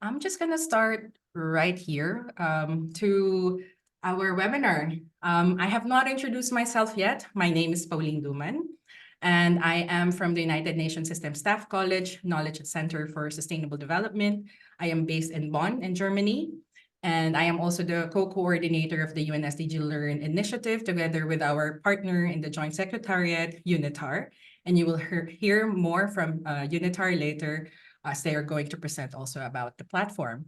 I'm just going to start right here to our webinar. I have not introduced myself yet. My name is Pauline Duman, and I am from the United Nations System Staff College Knowledge Center for Sustainable Development. I am based in Bonn, in Germany, and I am also the co-coordinator of the UN SDG Learn initiative together with our partner in the Joint Secretariat, UNITAR. And you will hear more from UNITAR later as they are going to present also about the platform.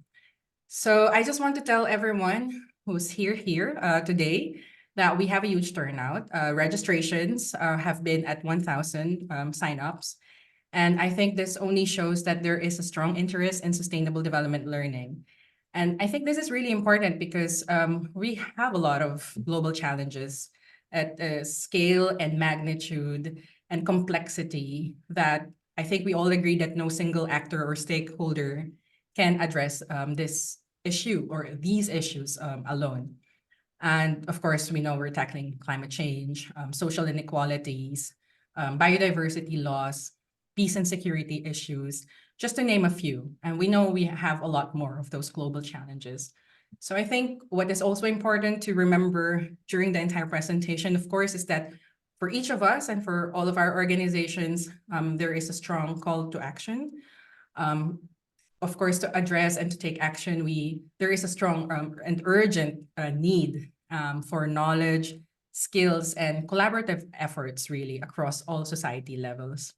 So I just want to tell everyone who's here today that we have a huge turnout. Registrations have been at 1,000 signups. And I think this only shows that there is a strong interest in sustainable development learning. And I think this is really important because we have a lot of global challenges at scale and magnitude and complexity that I think we all agree that no single actor or stakeholder can address this issue or these issues alone. And of course, we know we're tackling climate change, social inequalities, biodiversity loss, peace and security issues, just to name a few. And we know we have a lot more of those global challenges. So I think what is also important to remember during the entire presentation, of course, is that for each of us and for all of our organizations, there is a strong call to action. Of course, to address and to take action, there is a strong and urgent need for knowledge, skills, and collaborative efforts really across all society levels.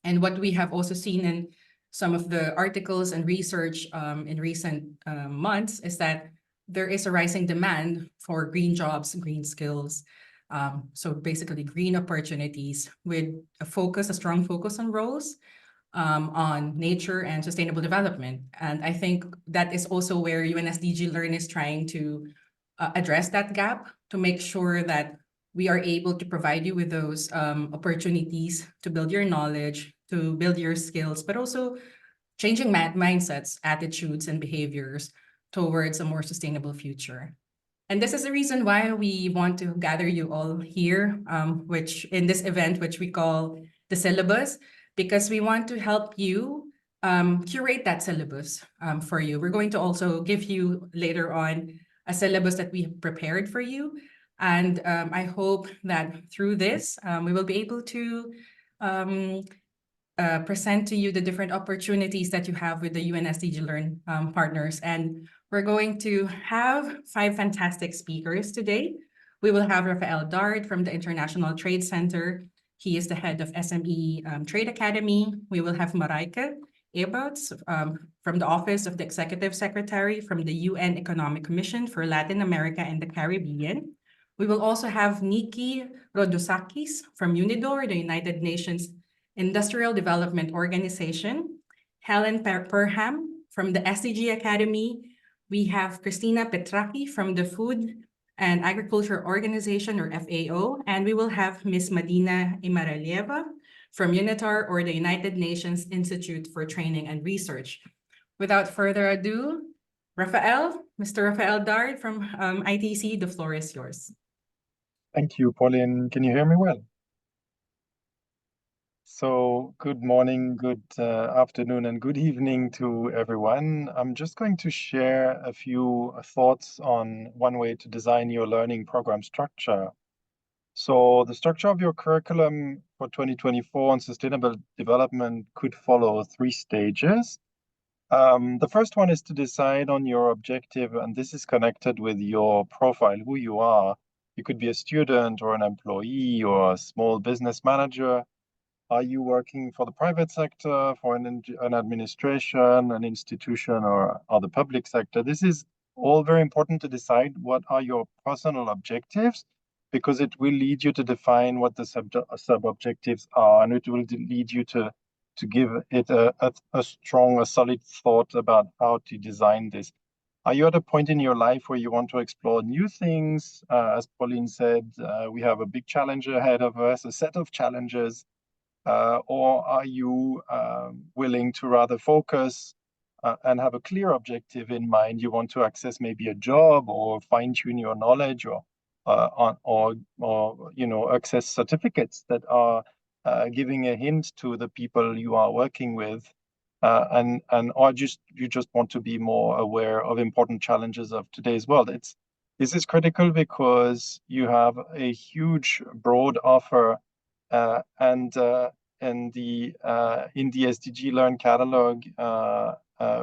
And what we have also seen in some of the articles and research in recent months is that there is a rising demand for green jobs, green skills. So basically green opportunities with a strong focus on roles on nature and sustainable development. And I think that is also where UNSDG Learn is trying to address that gap to make sure that we are able to provide you with those opportunities to build your knowledge, to build your skills, but also changing mindsets, attitudes, and behaviors towards a more sustainable future. And this is the reason why we want to gather you all here, which in this event, which we call the syllabus, because we want to help you curate that syllabus for you. We're going to also give you later on a syllabus that we have prepared for you. And I hope that through this, we will be able to present to you the different opportunities that you have with the UN SDG Learn partners. And we're going to have 5 fantastic speakers today. We will have Rafael Dard from the International Trade Center. He is the head of SME Trade Academy. We will have Marijke Eberts from the Office of the Executive Secretary from the UN Economic Commission for Latin America and the Caribbean. We will also have Nikki Rodosakis from UNIDOR, the United Nations Industrial Development Organization. Helen Perham from the SDG Academy. We have Christina Petraki from the Food and Agriculture Organization, or FAO, and we will have Ms. Madina Imaralieva from UNITAR, or the United Nations Institute for Training and Research. Without further ado, Mr. Rafael Dard from ITC, the floor is yours. Thank you, Pauline. Can you hear me well? So good morning, good afternoon, and good evening to everyone. I'm just going to share a few thoughts on one way to design your learning program structure. So the structure of your curriculum for 2024 on sustainable development could follow 3 stages. The first one is to decide on your objective, and this is connected with your profile, who you are. You could be a student or an employee or a small business manager. Are you working for the private sector, for an administration, an institution, or the public sector? This is all very important to decide what are your personal objectives, because it will lead you to define what the sub-objectives are, and it will lead you to give it a strong, solid thought about how to design this. Are you at a point in your life where you want to explore new things? As Pauline said, we have a big challenge ahead of us, a set of challenges. Or are you willing to rather focus and have a clear objective in mind? You want to access maybe a job or fine-tune your knowledge, or access certificates that are giving a hint to the people you are working with or you just want to be more aware of important challenges of today's world. This is critical because you have a huge, broad offer, and in the SDG Learn catalog,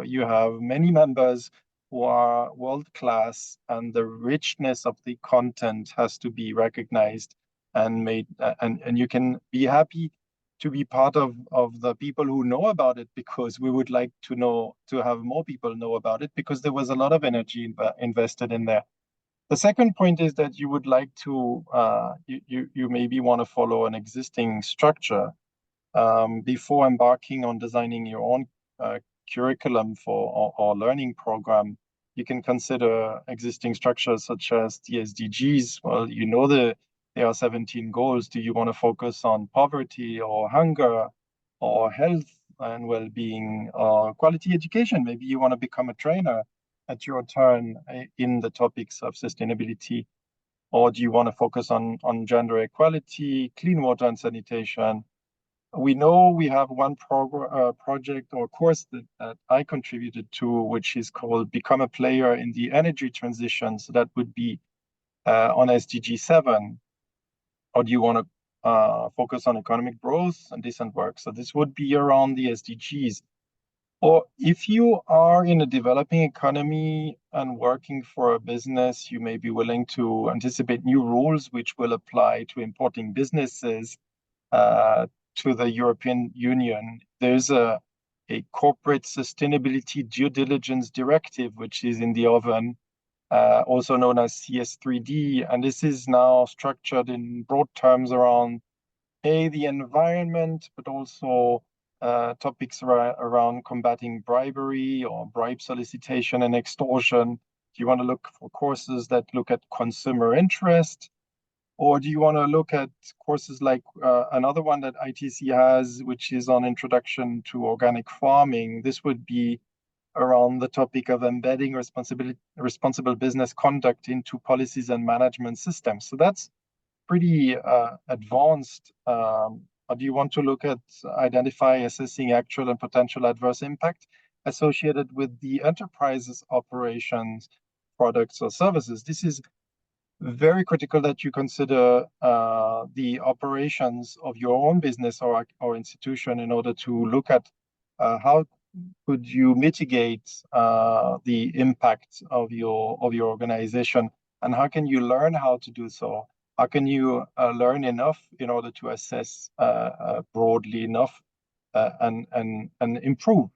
you have many members who are world class, and the richness of the content has to be recognized and made, and you can be happy to be part of the people who know about it, because we would like to have more people know about it, because there was a lot of energy invested in there. The second point is that you would like to you maybe want to follow an existing structure before embarking on designing your own curriculum for or learning program. You can consider existing structures such as the SDGs. Well, there are 17 goals. Do you want to focus on poverty or hunger or health and well-being or quality education? Maybe you want to become a trainer at your turn in the topics of sustainability. Or do you want to focus on gender equality, clean water and sanitation? We know we have one project or course that I contributed to, which is called Become a Player in the Energy Transition. So that would be on SDG 7. Or do you want to focus on economic growth and decent work? So this would be around the SDGs. Or if you are in a developing economy and working for a business, you may be willing to anticipate new rules which will apply to importing businesses to the European Union. There's a corporate sustainability due diligence directive, which is in the oven, also known as CS3D. And this is now structured in broad terms around the environment, but also topics around combating bribery or bribe solicitation and extortion. Do you want to look for courses that look at consumer interest? Or do you want to look at courses like another one that ITC has, which is on Introduction to Organic Farming? This would be around the topic of embedding responsible business conduct into policies and management systems. So that's pretty advanced. Or do you want to look at assessing actual and potential adverse impact associated with the enterprise's operations, products, or services? This is very critical that you consider the operations of your own business or institution in order to look at how could you mitigate the impact of your organization, and how can you learn how to do so? How can you learn enough in order to assess broadly enough and improve?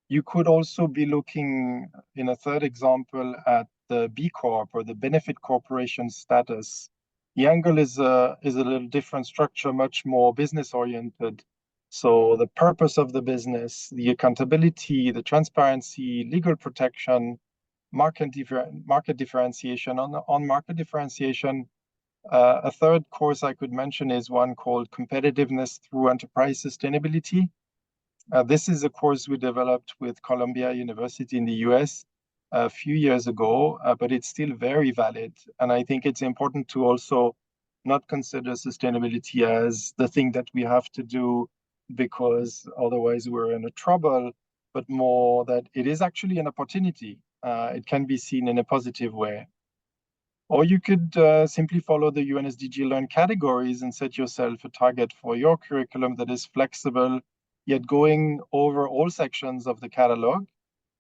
You could also be looking in a third example at the B Corp or the benefit corporation status. The angle is a little different structure, much more business oriented. So the purpose of the business, the accountability, the transparency, legal protection, market differentiation. On market differentiation, a third course I could mention is one called Competitiveness Through Enterprise Sustainability. This is a course we developed with Columbia University in the US a few years ago, but it's still very valid. And I think it's important to also not consider sustainability as the thing that we have to do because otherwise we're in a trouble, but more that it is actually an opportunity. It can be seen in a positive way. Or you could simply follow the UN SDG Learn categories and set yourself a target for your curriculum that is flexible, yet going over all sections of the catalog.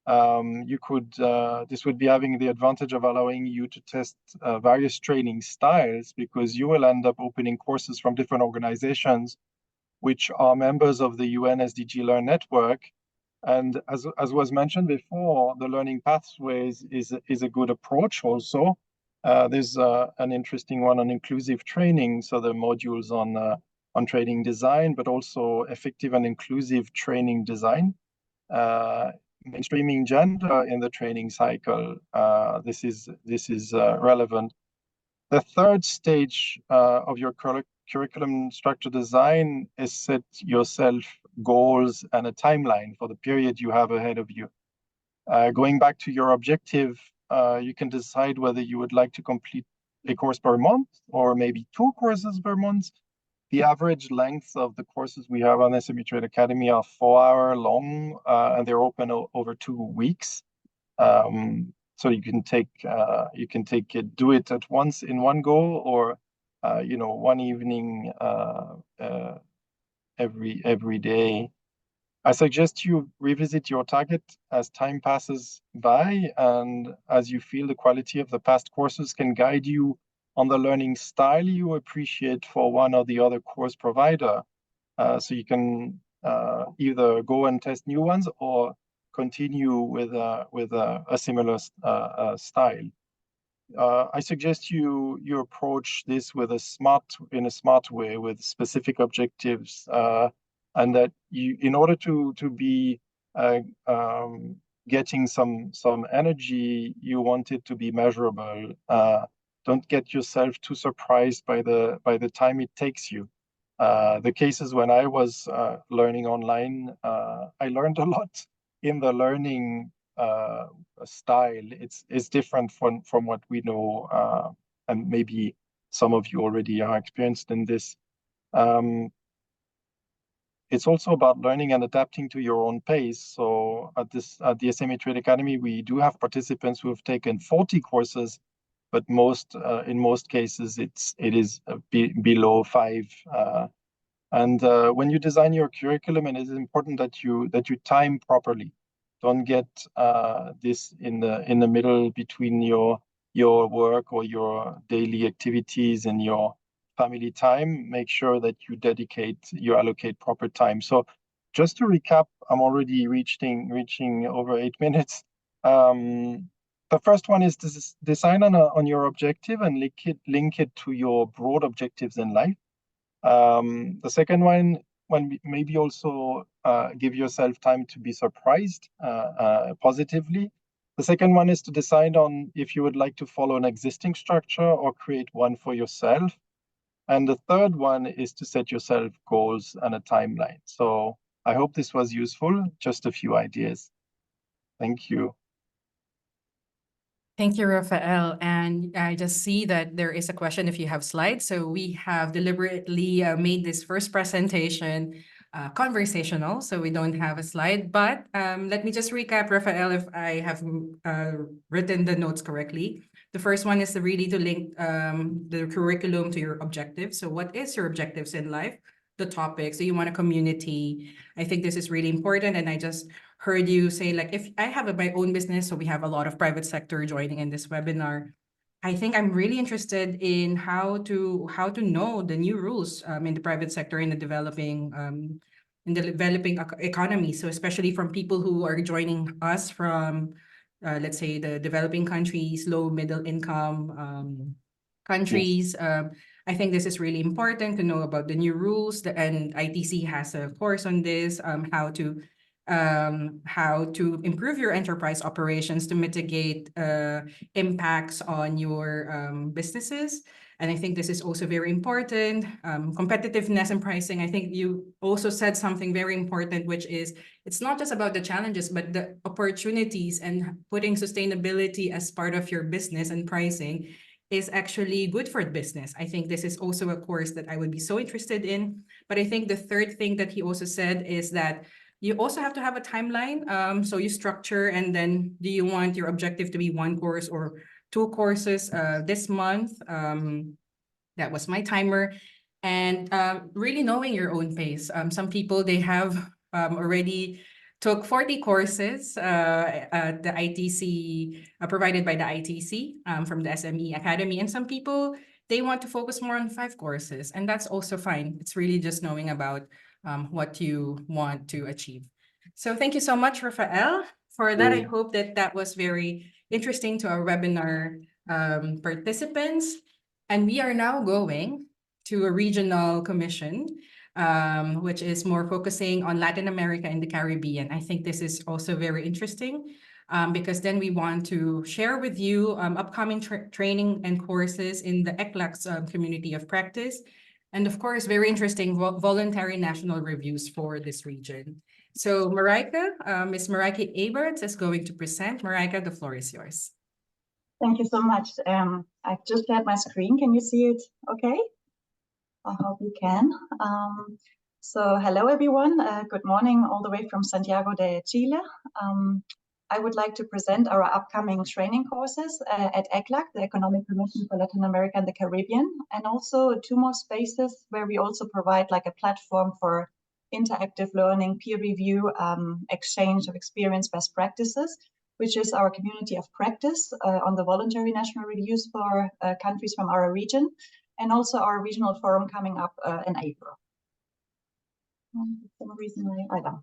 This would be having the advantage of allowing you to test various training styles, because you will end up opening courses from different organizations which are members of the UN SDG Learn network. And as was mentioned before, the learning pathways is a good approach also. There's an interesting one on inclusive training, so the modules on training design, but also effective and inclusive training design. Mainstreaming gender in the training cycle. This is relevant. The third stage of your curriculum structure design is set yourself goals and a timeline for the period you have ahead of you. Going back to your objective, you can decide whether you would like to complete a course per month or maybe 2 courses per month. The average length of the courses we have on SME Trade Academy are 4-hour long, and they're open over 2 weeks. So you can take it, do it at once in one go, or one evening every day. I suggest you revisit your target as time passes by, and as you feel the quality of the past courses can guide you on the learning style you appreciate for one or the other course provider. So you can either go and test new ones or continue with a similar style. I suggest you approach this in a smart way, with specific objectives, and that in order to be getting some energy, you want it to be measurable. Don't get yourself too surprised by the time it takes you. The cases when I was learning online, I learned a lot in the learning style. It's different from what we know, and maybe some of you already are experienced in this. It's also about learning and adapting to your own pace. So at the SME Trade Academy, we do have participants who have taken 40 courses, but in most cases it is below 5. And when you design your curriculum, it is important that you time properly. Don't get this in the middle between your work or your daily activities and your family time. Make sure that you allocate proper time. So just to recap, I'm already reaching over 8 minutes. The first one is to design on your objective and link it to your broad objectives in life. The second one, maybe also give yourself time to be surprised positively. The second one is to decide on if you would like to follow an existing structure or create one for yourself. And the third one is to set yourself goals and a timeline. So I hope this was useful. Just a few ideas. Thank you. Thank you, Rafael. And I just see that there is a question if you have slides. So we have deliberately made this first presentation conversational, so we don't have a slide. But let me just recap, Rafael, if I have written the notes correctly. The first one is really to link the curriculum to your objectives. So what is your objectives in life? The topics. So you want a community. I think this is really important. And I just heard you say, like, if I have my own business, so we have a lot of private sector joining in this webinar. I think I'm really interested in how to know the new rules in the private sector in the developing economy. So especially from people who are joining us from, let's say, the developing countries, low middle income countries. Yes. I think this is really important to know about the new rules. And ITC has a course on this, how to improve your enterprise operations to mitigate impacts on your businesses. And I think this is also very important. Competitiveness and pricing. I think you also said something very important, which is it's not just about the challenges, but the opportunities, and putting sustainability as part of your business and pricing is actually good for business. I think this is also a course that I would be so interested in. But I think the third thing that he also said is that you also have to have a timeline. So you structure, and then do you want your objective to be 1 course or 2 courses this month? That was my timer. And really knowing your own pace. Some people, they have already took 40 courses at the ITC, provided by the ITC from the SME Academy. And some people, they want to focus more on 5 courses. And that's also fine. It's really just knowing about what you want to achieve. So thank you so much, Rafael. For that, I hope that was very interesting to our webinar participants. And we are now going to a regional commission, which is more focusing on Latin America and the Caribbean. I think this is also very interesting because then we want to share with you upcoming training and courses in the ECLAC's community of practice. And of course, very interesting voluntary national reviews for this region. So Marika, Ms. Marika Eberts is going to present. Marika, the floor is yours. Thank you so much. I've just shared my screen. Can you see it okay? I hope you can. So hello, everyone. Good morning all the way from Santiago de Chile. I would like to present our upcoming training courses at ECLAC, the Economic Commission for Latin America and the Caribbean, and also 2 more spaces where we also provide like a platform for interactive learning, peer review, exchange of experience, best practices, which is our community of practice on the voluntary national reviews for countries from our region, and also our regional forum coming up in April. For some reason I don't.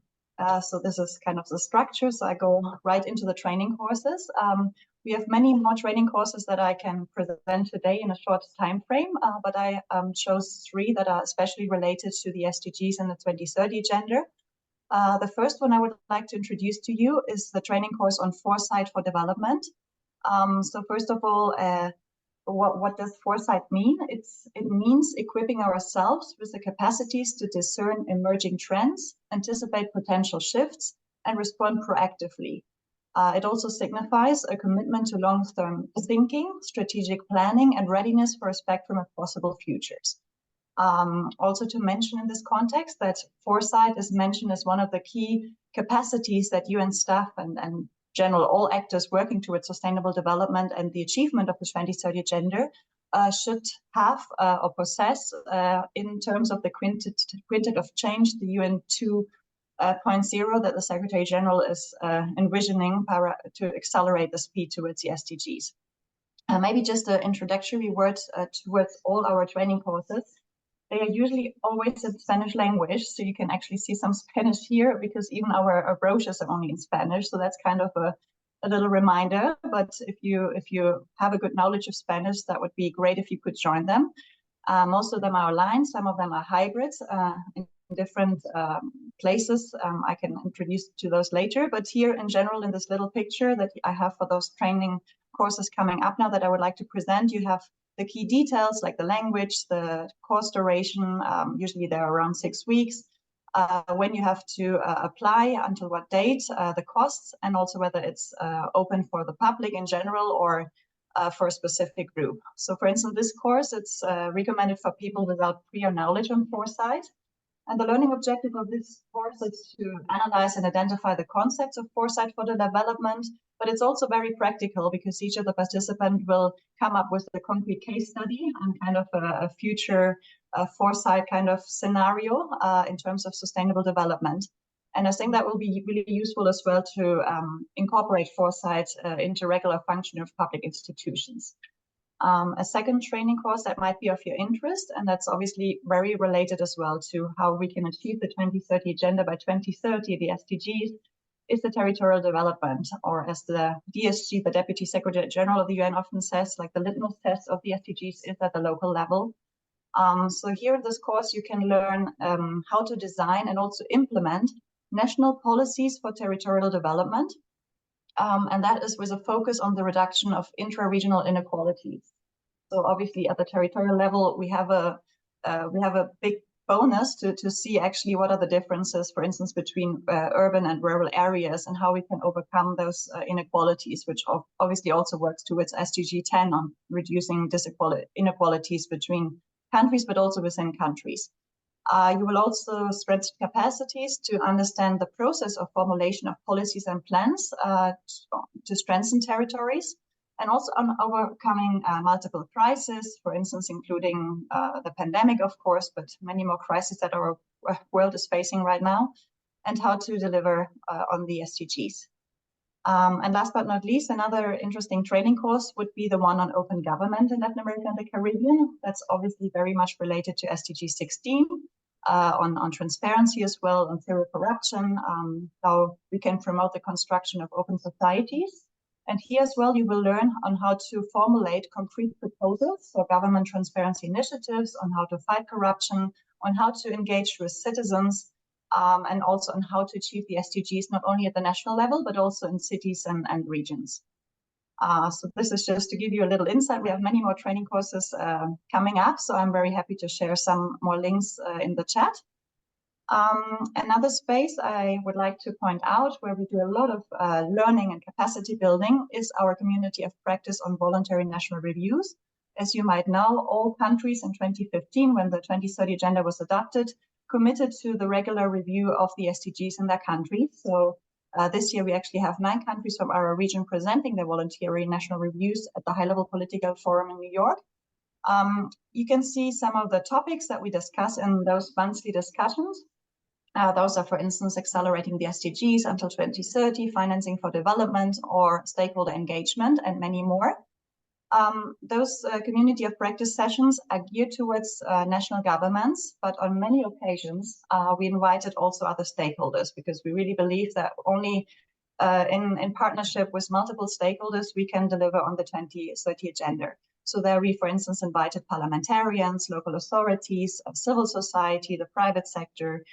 So this is kind of the structure. So I go right into the training courses. We have many more training courses that I can present today in a short time frame, but I chose 3 that are especially related to the SDGs and the 2030 agenda. The first one I would like to introduce to you is the training course on foresight for development. So first of all, what does foresight mean? It means equipping ourselves with the capacities to discern emerging trends, anticipate potential shifts, and respond proactively. It also signifies a commitment to long-term thinking, strategic planning, and readiness for a spectrum of possible futures. Also to mention in this context that foresight is mentioned as one of the key capacities that UN staff and general all actors working towards sustainable development and the achievement of the 2030 agenda should have or possess in terms of the quintet of change, the UN 2.0 that the Secretary General is envisioning to accelerate the speed towards the SDGs. Maybe just an introductory word towards all our training courses. They are usually always in Spanish language, so you can actually see some Spanish here because even our brochures are only in Spanish. So that's kind of a little reminder. But if you have a good knowledge of Spanish, that would be great if you could join them. Most of them are aligned. Some of them are hybrids in different places. I can introduce to those later. But here in general, in this little picture that I have for those training courses coming up now that I would like to present, you have the key details like the language, the course duration, usually they're around 6 weeks, when you have to apply, until what date, the costs, and also whether it's open for the public in general or for a specific group. So for instance, this course, it's recommended for people without prior knowledge on foresight. And the learning objective of this course is to analyze and identify the concepts of foresight for the development, but it's also very practical because each of the participants will come up with a concrete case study and kind of a future foresight kind of scenario in terms of sustainable development. And I think that will be really useful as well to incorporate foresight into regular function of public institutions. A second training course that might be of your interest, and that's obviously very related as well to how we can achieve the 2030 agenda by 2030, the SDGs, is the territorial development, or as the DSG, the Deputy Secretary General of the UN often says, like the litmus test of the SDGs is at the local level. So here in this course, you can learn how to design and also implement national policies for territorial development. And that is with a focus on the reduction of intra-regional inequalities. So obviously at the territorial level, we have a big bonus to see actually what are the differences, for instance, between urban and rural areas and how we can overcome those inequalities, which obviously also works towards SDG 10 on reducing inequalities between countries, but also within countries. You will also strengthen capacities to understand the process of formulation of policies and plans to strengthen territories, and also on overcoming multiple crises, for instance, including the pandemic, of course, but many more crises that our world is facing right now, and how to deliver on the SDGs. And last but not least, another interesting training course would be the one on open government in Latin America and the Caribbean. That's obviously very much related to SDG 16, on transparency as well, on zero corruption, how we can promote the construction of open societies. And here as well, you will learn on how to formulate concrete proposals for government transparency initiatives, on how to fight corruption, on how to engage with citizens, and also on how to achieve the SDGs, not only at the national level, but also in cities and regions. So this is just to give you a little insight. We have many more training courses coming up, so I'm very happy to share some more links in the chat. Another space I would like to point out where we do a lot of learning and capacity building is our community of practice on voluntary national reviews. As you might know, all countries in 2015, when the 2030 agenda was adopted, committed to the regular review of the SDGs in their country. So this year we actually have 9 countries from our region presenting their voluntary national reviews at the high-level political forum in New York. You can see some of the topics that we discuss in those monthly discussions. Those are, for instance, accelerating the SDGs until 2030, financing for development, or stakeholder engagement, and many more. Those community of practice sessions are geared towards national governments, but on many occasions we invited also other stakeholders, because we really believe that only in partnership with multiple stakeholders we can deliver on the 2030 agenda. So there we, for instance, invited parliamentarians, local authorities, civil society, the private sector,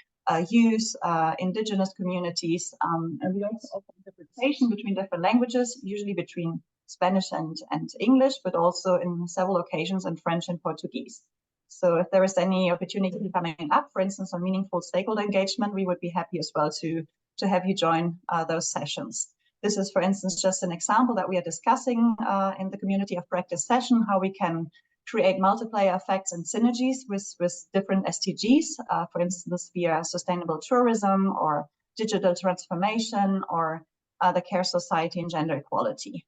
youth, indigenous communities, and we also offer interpretation between different languages, usually between Spanish and English, but also in several occasions in French and Portuguese. So if there is any opportunity coming up, for instance, on meaningful stakeholder engagement, we would be happy as well to have you join those sessions. This is, for instance, just an example that we are discussing in the community of practice session, how we can create multiplier effects and synergies with different SDGs, for instance, via sustainable tourism or digital transformation or the care society and gender equality.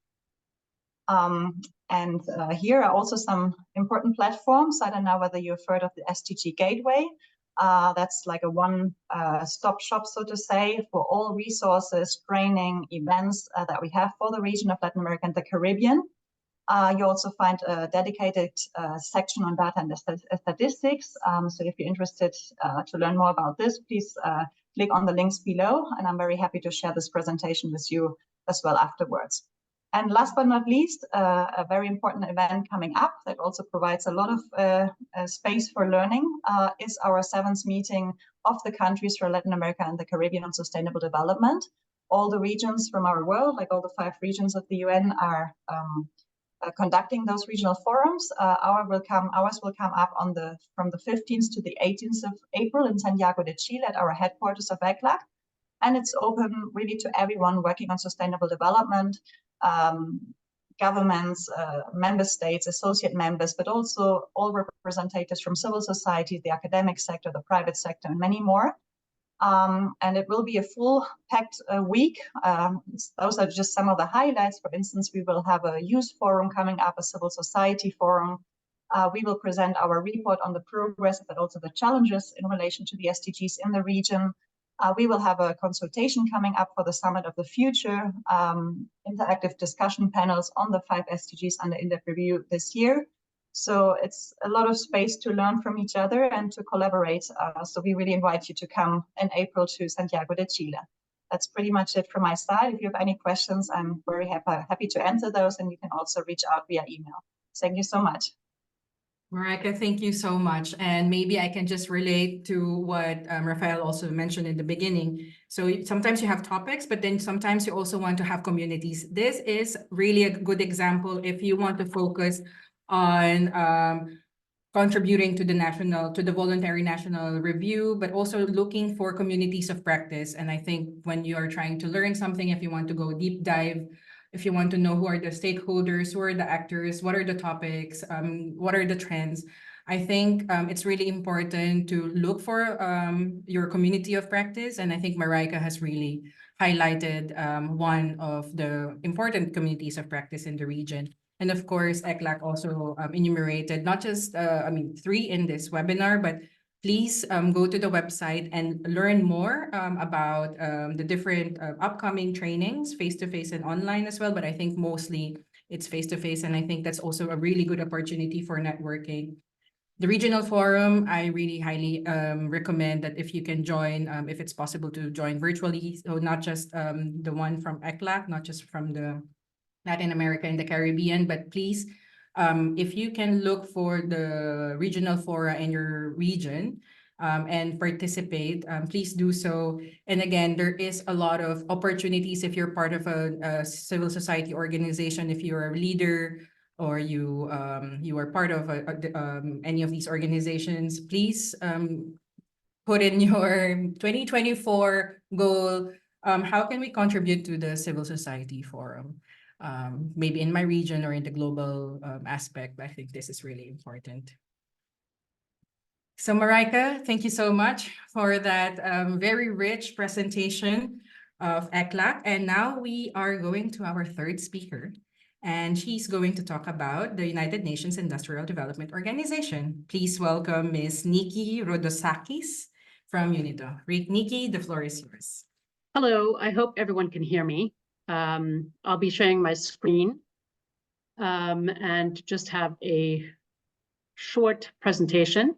Here are also some important platforms. I don't know whether you've heard of the SDG Gateway. That's like a one-stop shop, so to say, for all resources, training, events that we have for the region of Latin America and the Caribbean. You also find a dedicated section on data and statistics. So if you're interested to learn more about this, please click on the links below, and I'm very happy to share this presentation with you as well afterwards. And last but not least, a very important event coming up that also provides a lot of space for learning is our 7th meeting of the countries for Latin America and the Caribbean on sustainable development. All the regions from our world, like all the 5 regions of the UN, are conducting those regional forums. Ours will come up from the 15th to the 18th of April in Santiago de Chile at our headquarters of ECLAC. And it's open really to everyone working on sustainable development, governments, member states, associate members, but also all representatives from civil society, the academic sector, the private sector, and many more. And it will be a full-packed week. Those are just some of the highlights. For instance, we will have a youth forum coming up, a civil society forum. We will present our report on the progress, but also the challenges in relation to the SDGs in the region. We will have a consultation coming up for the Summit of the Future, interactive discussion panels on the 5 SDGs under in-depth review this year. So it's a lot of space to learn from each other and to collaborate. So we really invite you to come in April to Santiago de Chile. That's pretty much it from my side. If you have any questions, I'm very happy to answer those, and you can also reach out via email. Thank you so much. Marika, thank you so much. And maybe I can just relate to what Rafael also mentioned in the beginning. So sometimes you have topics, but then sometimes you also want to have communities. This is really a good example if you want to focus on contributing to the voluntary national review, but also looking for communities of practice. And I think when you are trying to learn something, if you want to go deep dive, if you want to know who are the stakeholders, who are the actors, what are the topics, what are the trends, I think it's really important to look for your community of practice. And I think Marika has really highlighted one of the important communities of practice in the region. And of course, ECLAC also enumerated not just, 3 in this webinar, but please go to the website and learn more about the different upcoming trainings, face-to-face and online as well. But I think mostly it's face-to-face. And I think that's also a really good opportunity for networking. The regional forum, I really highly recommend that if you can join, if it's possible to join virtually. So not just the one from ECLAC, not just from the Latin America and the Caribbean, but please, if you can look for the regional fora in your region and participate, please do so. And again, there is a lot of opportunities if you're part of a civil society organization, if you're a leader or you are part of any of these organizations, please put in your 2024 goal. How can we contribute to the civil society forum? maybe in my region or in the global aspect. I think this is really important. So Marika, thank you so much for that very rich presentation of ECLAC. And now we are going to our third speaker, and she's going to talk about the United Nations Industrial Development Organization. Please welcome Ms. Nikki Rodosakis from UNIDO. Nikki, the floor is yours. Hello, I hope everyone can hear me. I'll be sharing my screen and just have a short presentation.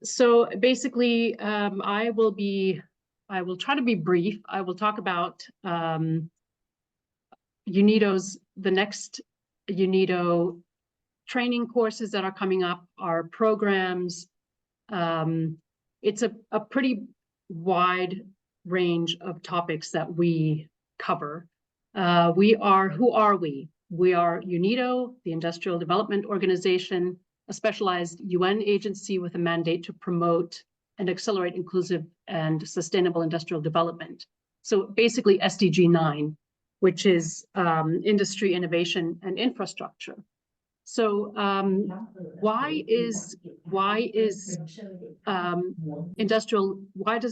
So basically, I will try to be brief. I will talk about UNIDO's, the next UNIDO training courses that are coming up, our programs. It's a pretty wide range of topics that we cover. Who are we? We are UNIDO, the Industrial Development Organization, a specialized UN agency with a mandate to promote and accelerate inclusive and sustainable industrial development. So basically SDG 9, which is industry, innovation, and infrastructure. So why does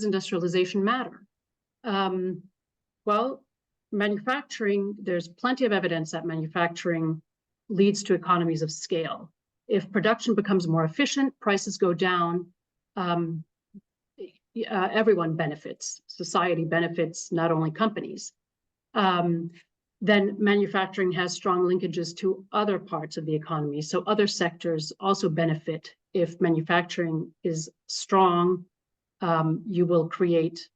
industrialization matter? Well, manufacturing, there's plenty of evidence that manufacturing leads to economies of scale. If production becomes more efficient, prices go down, everyone benefits. Society benefits, not only companies. Then manufacturing has strong linkages to other parts of the economy. So other sectors also benefit. If manufacturing is strong, you will create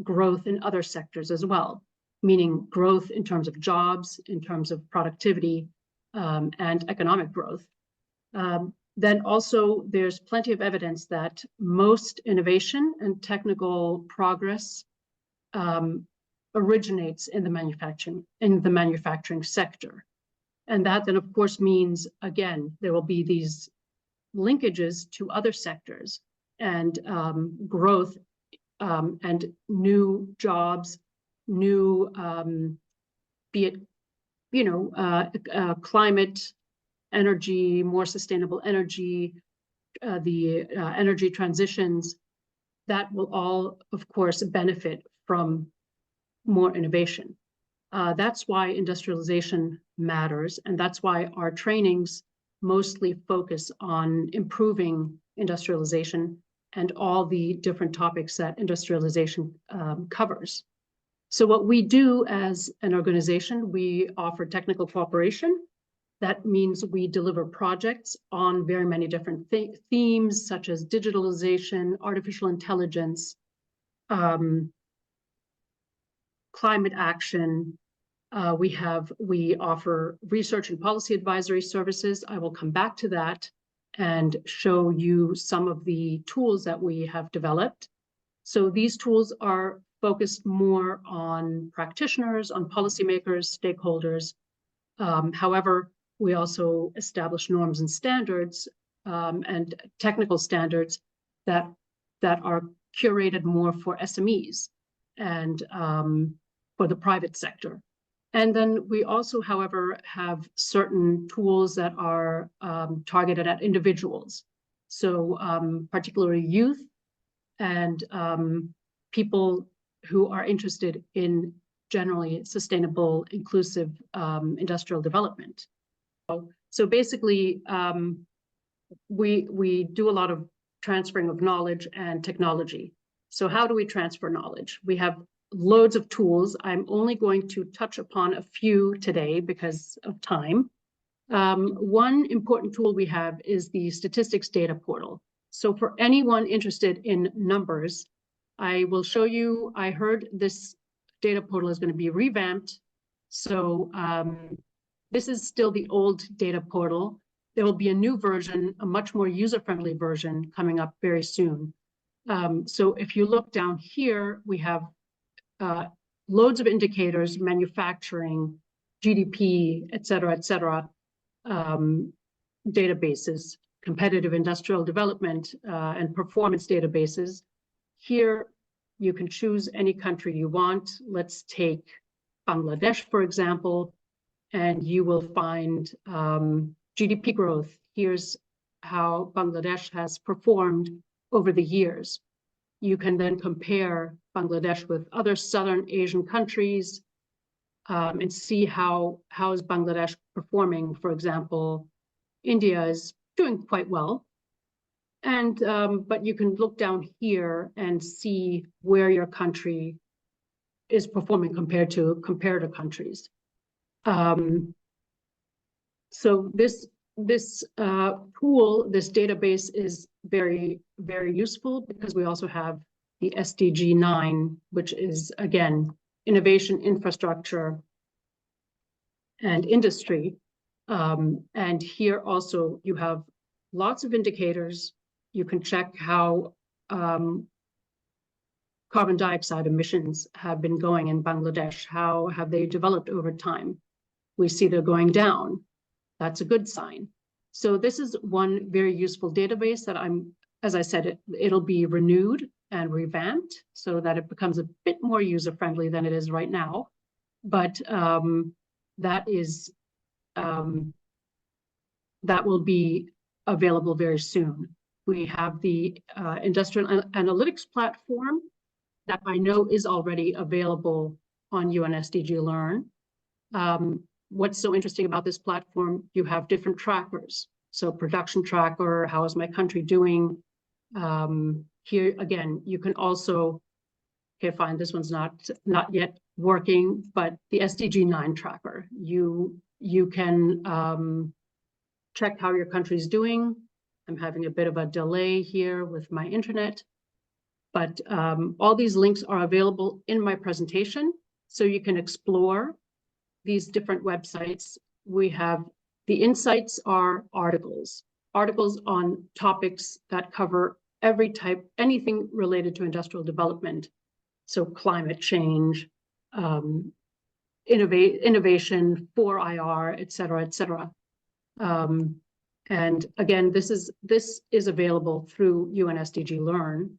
growth in other sectors as well, meaning growth in terms of jobs, in terms of productivity, and economic growth. Then also there's plenty of evidence that most innovation and technical progress originates in the manufacturing sector. And that then of course means, again, there will be these linkages to other sectors and growth and new jobs, new, be it, climate, energy, more sustainable energy, the energy transitions, that will all, of course, benefit from more innovation. That's why industrialization matters, and that's why our trainings mostly focus on improving industrialization and all the different topics that industrialization covers. So what we do as an organization, we offer technical cooperation. That means we deliver projects on very many different themes, such as digitalization, artificial intelligence, climate action. We offer research and policy advisory services. I will come back to that and show you some of the tools that we have developed. So these tools are focused more on practitioners, on policymakers, stakeholders. However, we also establish norms and standards and technical standards that are curated more for SMEs and for the private sector. And then we also, however, have certain tools that are targeted at individuals. So particularly youth and people who are interested in generally sustainable, inclusive industrial development. So basically, we do a lot of transferring of knowledge and technology. So how do we transfer knowledge? We have loads of tools. I'm only going to touch upon a few today because of time. One important tool we have is the statistics data portal. So for anyone interested in numbers, I will show you, I heard this data portal is going to be revamped. So this is still the old data portal. There will be a new version, a much more user-friendly version coming up very soon. So if you look down here, we have loads of indicators, manufacturing, GDP, et cetera, databases, competitive industrial development and performance databases. Here, you can choose any country you want. Let's take Bangladesh, for example, and you will find GDP growth. Here's how Bangladesh has performed over the years. You can then compare Bangladesh with other Southern Asian countries and see how is Bangladesh performing. For example, India is doing quite well. And but you can look down here and see where your country is performing compared to comparative countries. So this tool, this database is very, very useful because we also have the SDG 9, which is, again, innovation, infrastructure, and industry. And here also you have lots of indicators. You can check how carbon dioxide emissions have been going in Bangladesh. How have they developed over time? We see they're going down. That's a good sign. So this is one very useful database that as I said, it'll be renewed and revamped so that it becomes a bit more user-friendly than it is right now. But that will be available very soon. We have the industrial analytics platform that I know is already available on UN SDG Learn. What's so interesting about this platform, you have different trackers. So production tracker, how is my country doing? Here, again, you can also, okay, fine, this one's not yet working, but the SDG 9 tracker, you can check how your country's doing. I'm having a bit of a delay here with my internet, but all these links are available in my presentation, so you can explore these different websites. We have the insights are articles on topics that cover every type, anything related to industrial development. So climate change, innovation, 4IR, et cetera. And again, this is available through UN SDG Learn.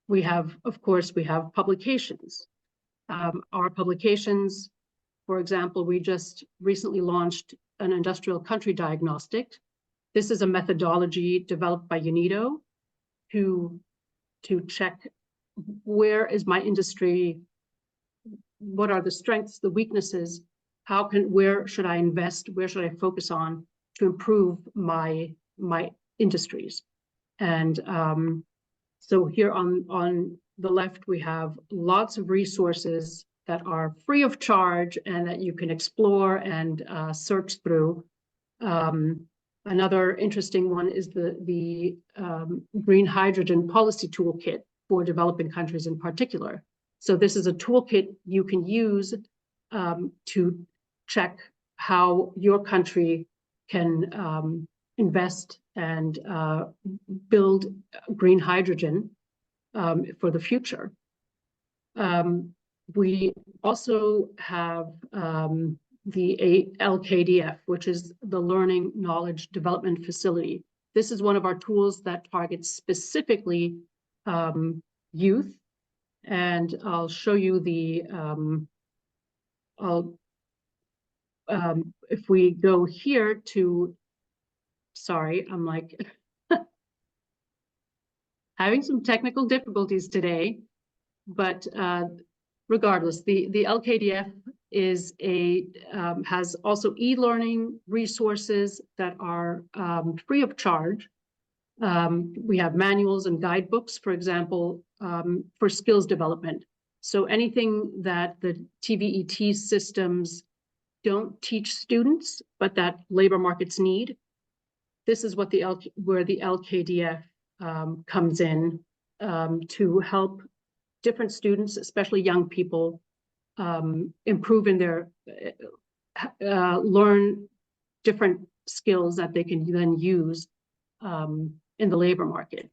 We have, of course, publications. Our publications, for example, we just recently launched an industrial country diagnostic. This is a methodology developed by UNIDO to check where is my industry, what are the strengths, the weaknesses, where should I invest, where should I focus on to improve my industries. And so here on the left, we have lots of resources that are free of charge and that you can explore and search through. Another interesting one is the Green Hydrogen Policy Toolkit for developing countries in particular. So this is a toolkit you can use to check how your country can invest and build green hydrogen for the future. We also have the LKDF, which is the Learning Knowledge Development Facility. This is one of our tools that targets specifically youth. And I'll show you the, if we go here to, sorry, I'm like having some technical difficulties today, but regardless, the LKDF is has also e-learning resources that are free of charge. We have manuals and guidebooks, for example, for skills development. So anything that the TVET systems don't teach students, but that labor markets need, this is what where the LKDF comes in to help different students, especially young people, improve in their, learn different skills that they can then use in the labor market.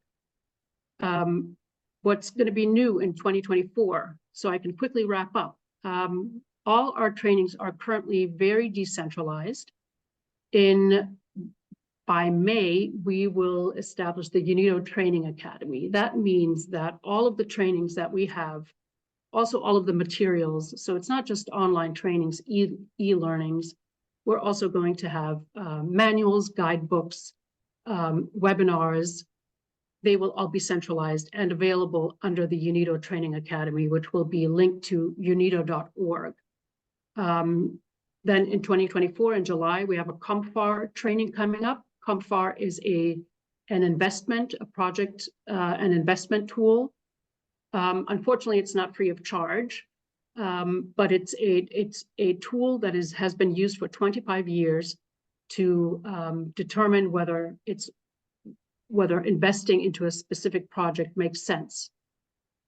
What's going to be new in 2024? So I can quickly wrap up. All our trainings are currently very decentralized. By May, we will establish the UNIDO Training Academy. That means that all of the trainings that we have also all of the materials. So it's not just online trainings, e-learnings. We're also going to have manuals, guidebooks, webinars. They will all be centralized and available under the UNIDO Training Academy, which will be linked to unido.org. Then in 2024, in July, we have a COMFAR training coming up. COMFAR is an investment, a project, an investment tool. Unfortunately, it's not free of charge, but it's a tool that has been used for 25 years to determine whether investing into a specific project makes sense.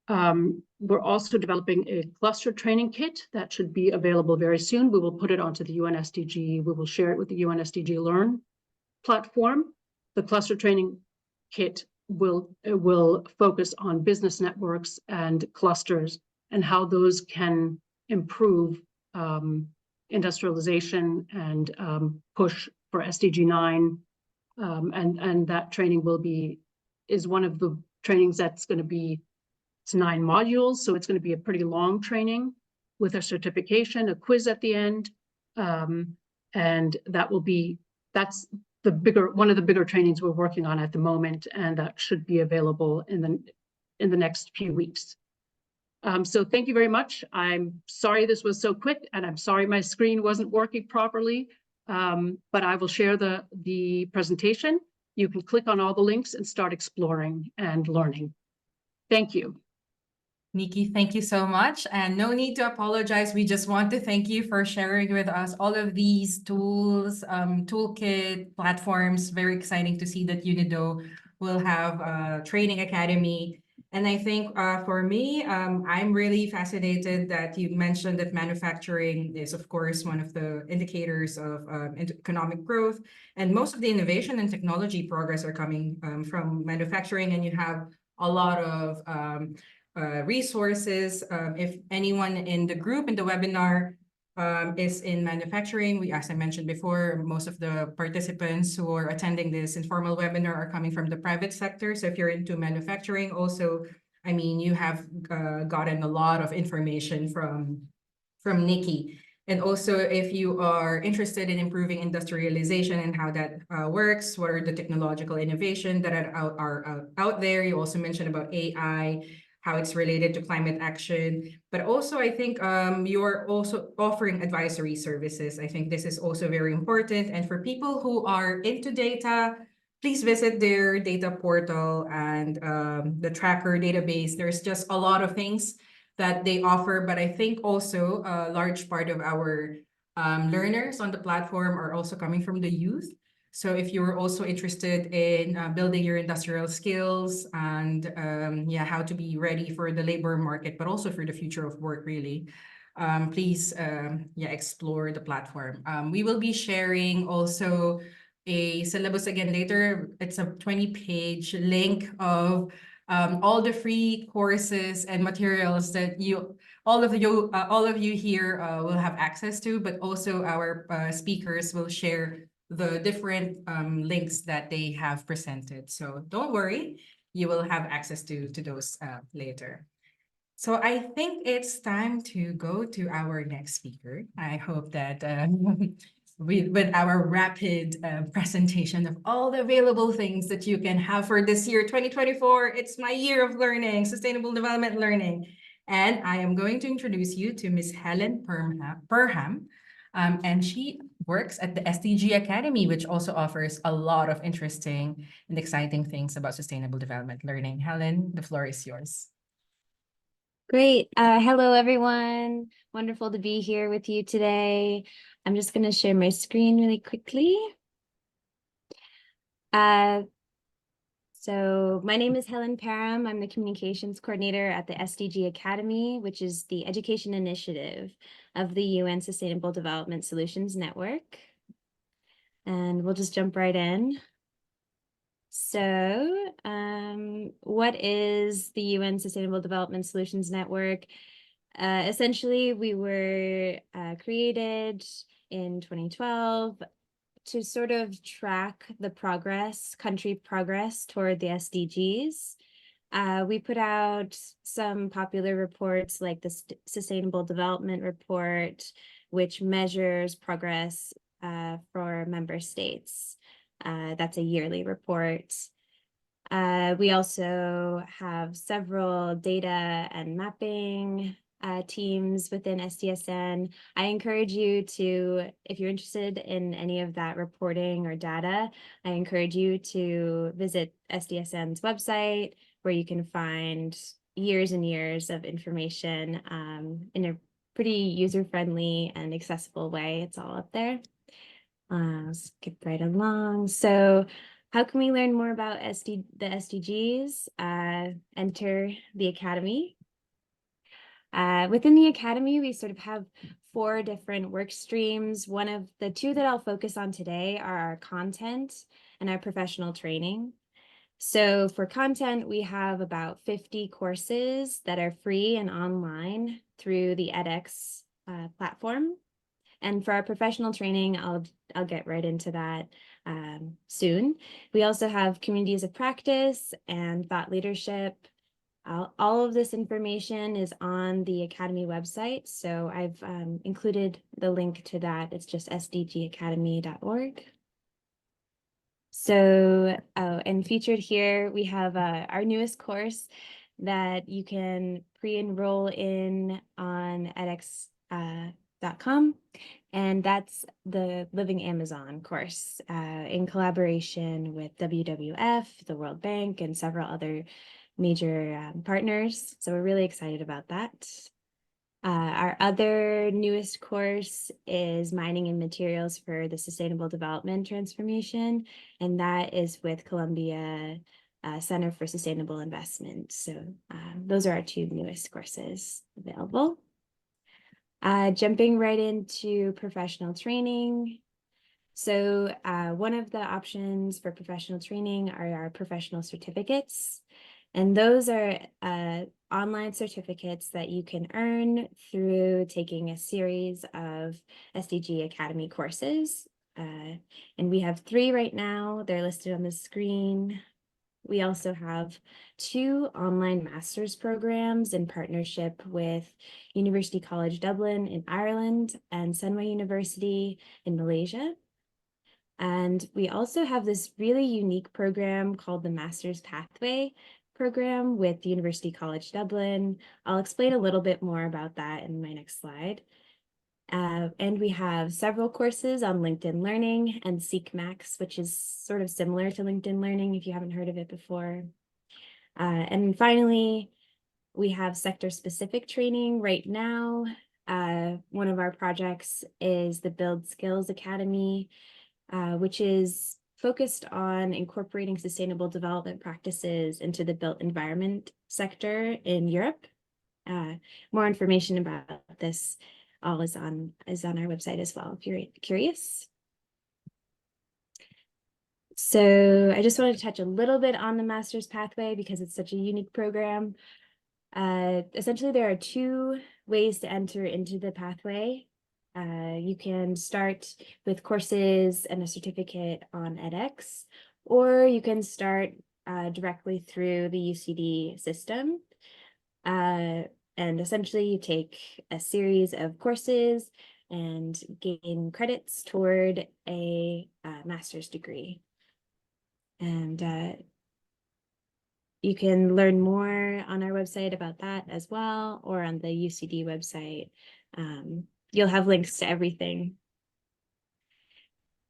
We're also developing a cluster training kit that should be available very soon. We will put it onto the UN SDG. We will share it with the UN SDG Learn platform. The cluster training kit will focus on business networks and clusters and how those can improve industrialization and push for SDG 9. And that training is one of the trainings that's going to be, it's 9 modules, so it's going to be a pretty long training with a certification, a quiz at the end, and that's one of the bigger trainings we're working on at the moment, and that should be available in the next few weeks. So thank you very much. I'm sorry this was so quick, and I'm sorry my screen wasn't working properly, but I will share the presentation. You can click on all the links and start exploring and learning. Thank you. Nikki, thank you so much. And no need to apologize. We just want to thank you for sharing with us all of these tools, toolkit, platforms. Very exciting to see that UNIDO will have a training academy. And I think for me, I'm really fascinated that you mentioned that manufacturing is, of course, one of the indicators of economic growth. And most of the innovation and technology progress are coming from manufacturing. And you have a lot of resources. If anyone in the group, in the webinar, is in manufacturing, as I mentioned before, most of the participants who are attending this informal webinar are coming from the private sector. So if you're into manufacturing also, I mean, you have gotten a lot of information from Nikki. And also, if you are interested in improving industrialization and how that works, what are the technological innovation that are out there? You also mentioned about AI, how it's related to climate action. But also, I think you're also offering advisory services. I think this is also very important. And for people who are into data, please visit their data portal and the tracker database. There's just a lot of things that they offer, but I think also a large part of our learners on the platform are also coming from the youth. So if you're also interested in building your industrial skills and how to be ready for the labor market, but also for the future of work, really, please explore the platform. We will be sharing also a syllabus again later. It's a 20-page link of all the free courses and materials that all of you here will have access to, but also our speakers will share the different links that they have presented. So don't worry, you will have access to those later. So I think it's time to go to our next speaker. I hope that with our rapid presentation of all the available things that you can have for this year, 2024, it's my year of learning, sustainable development learning. And I am going to introduce you to Ms. Helen Perham. And she works at the SDG Academy, which also offers a lot of interesting and exciting things about sustainable development learning. Helen, the floor is yours. Great. Hello, everyone. Wonderful to be here with you today. I'm just going to share my screen really quickly. So my name is Helen Perham. I'm the communications coordinator at the SDG Academy, which is the education initiative of the UN Sustainable Development Solutions Network. And we'll just jump right in. So what is the UN Sustainable Development Solutions Network? Essentially, we were created in 2012 to sort of track the country progress toward the SDGs. We put out some popular reports like the Sustainable Development Report, which measures progress for member states. That's a yearly report. We also have several data and mapping teams within SDSN. I encourage you to, if you're interested in any of that reporting or data, I encourage you to visit SDSN's website, where you can find years and years of information in a pretty user-friendly and accessible way. It's all up there. Skip right along. So how can we learn more about the SDGs? Enter the Academy. Within the Academy, we sort of have 4 different work streams. One of the 2 that I'll focus on today are our content and our professional training. So for content, we have about 50 courses that are free and online through the edX platform. And for our professional training, I'll get right into that soon. We also have communities of practice and thought leadership. All of this information is on the Academy website, so I've included the link to that. It's just sdgacademy.org. So, and featured here, we have our newest course that you can pre-enroll in on edX.com. And that's the Living Amazon course in collaboration with WWF, the World Bank, and several other major partners. So we're really excited about that. Our other newest course is Mining and Materials for the Sustainable Development Transformation, and that is with Columbia Center for Sustainable Investment. So those are our 2 newest courses available. Jumping right into professional training. So one of the options for professional training are our professional certificates. And those are online certificates that you can earn through taking a series of SDG Academy courses. And we have 3 right now. They're listed on the screen. We also have 2 online master's programs in partnership with University College Dublin in Ireland and Senway University in Malaysia. And we also have this really unique program called the Master's Pathway program with University College Dublin. I'll explain a little bit more about that in my next slide. And we have several courses on LinkedIn Learning and Seek Max, which is sort of similar to LinkedIn Learning if you haven't heard of it before. And finally, we have sector-specific training right now. One of our projects is the Build Skills Academy, which is focused on incorporating sustainable development practices into the built environment sector in Europe. More information about this all is on our website as well, if you're curious. So I just wanted to touch a little bit on the Master's Pathway because it's such a unique program. Essentially, there are 2 ways to enter into the pathway. You can start with courses and a certificate on edX, or you can start directly through the UCD system. And essentially you take a series of courses and gain credits toward a master's degree. And you can learn more on our website about that as well, or on the UCD website. You'll have links to everything.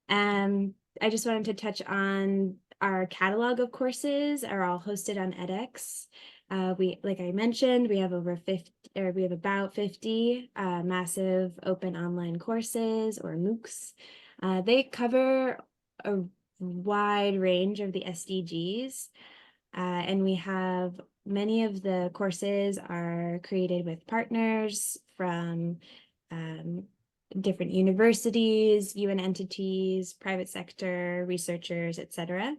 I just wanted to touch on our catalog of courses are all hosted on edX. Like I mentioned, we have about 50 massive open online courses, or MOOCs. They cover a wide range of the SDGs, and we have many of the courses are created with partners from different universities, UN entities, private sector, researchers, etc.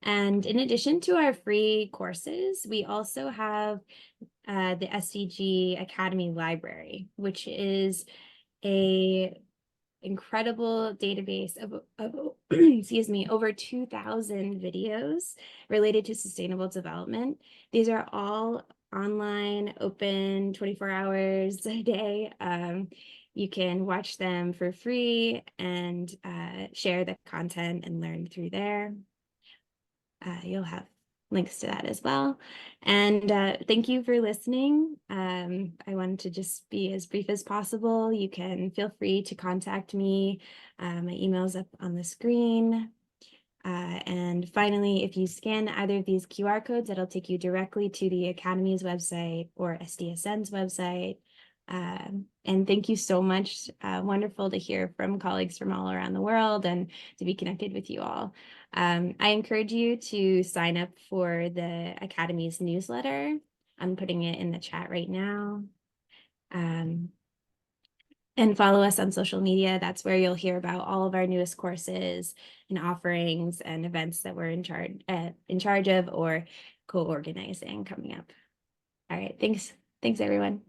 And in addition to our free courses, we also have the SDG Academy Library, which is a incredible database of excuse me, over 2,000 videos related to sustainable development. These are all online, open 24 hours a day. You can watch them for free and share the content and learn through there. You'll have links to that as well. And thank you for listening. I wanted to just be as brief as possible. You can feel free to contact me. My email's up on the screen. And finally, if you scan either of these QR codes, that'll take you directly to the Academy's website or SDSN's website. And thank you so much. Wonderful to hear from colleagues from all around the world and to be connected with you all. I encourage you to sign up for the Academy's newsletter. I'm putting it in the chat right now. And follow us on social media. That's where you'll hear about all of our newest courses and offerings and events that we're in charge of or co-organizing coming up. All right, thanks. Thanks, everyone.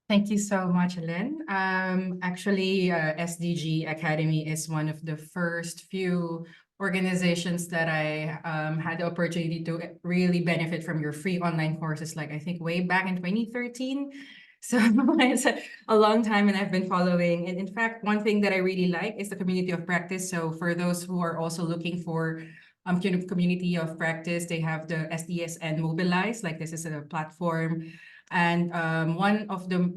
Thank you so much, Lynn. Actually, SDG Academy is one of the first few organizations that I had the opportunity to really benefit from your free online courses, like I think way back in 2013. So it's a long time and I've been following. And in fact, one thing that I really like is the community of practice. So for those who are also looking for community of practice, they have the SDSN Mobilize, like this is a platform. And one of the